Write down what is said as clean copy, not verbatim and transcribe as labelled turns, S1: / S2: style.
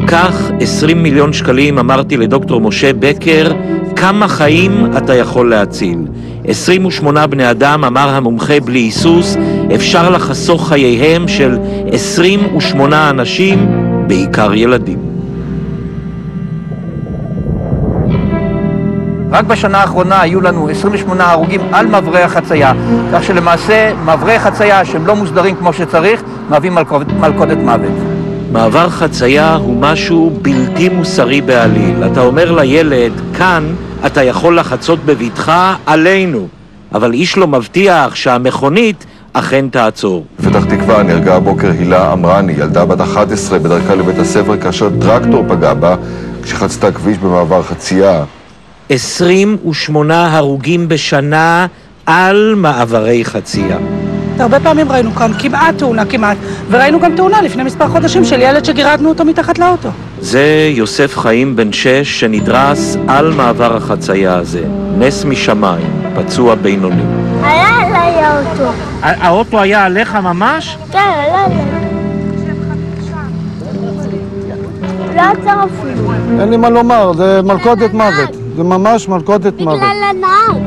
S1: קח 20 מיליון שקלים, אמרתי לדוקטור משה בקר, כמה חיים אתה יכול להציל. 28 בני אדם, אמר המומחה בלי היסוס, אפשר לחסוך חייהם של 28 אנשים, בעיקר ילדים.
S2: רק בשנה האחרונה היו לנו 28 הרוגים על מעברי החצייה, כך שלמעשה מעברי חצייה שהם לא מוסדרים כמו שצריך, מהווים מלכודת מוות.
S1: מעבר חצייה הוא משהו בלתי מוסרי בעליל. אתה אומר לילד, כאן אתה יכול לחצות בביטחה עלינו, אבל איש לא מבטיח שהמכונית אכן תעצור.
S3: בפתח תקווה נהרגה הבוקר הילה אמרני, ילדה בת 11 בדרכה לבית הספר כאשר טרקטור פגע בה כשחצתה כביש במעבר חצייה.
S1: 28 הרוגים בשנה על מעברי חצייה.
S4: הרבה פעמים ראינו כאן כמעט תאונה, וראינו גם תאונה לפני מספר חודשים של ילד שגירדנו אותו מתחת לאוטו.
S1: זה יוסף חיים בן 6 שנדרס על מעבר החצייה הזה. נס משמיים, פצוע בינוני.
S5: היה עליי האוטו.
S1: האוטו היה עליך ממש?
S5: כן, עליי. לא עצר אפילו.
S6: אין לי מה לומר, זה מלכודת מוות. זה ממש מלכודת מוות.
S5: בגלל הנהג.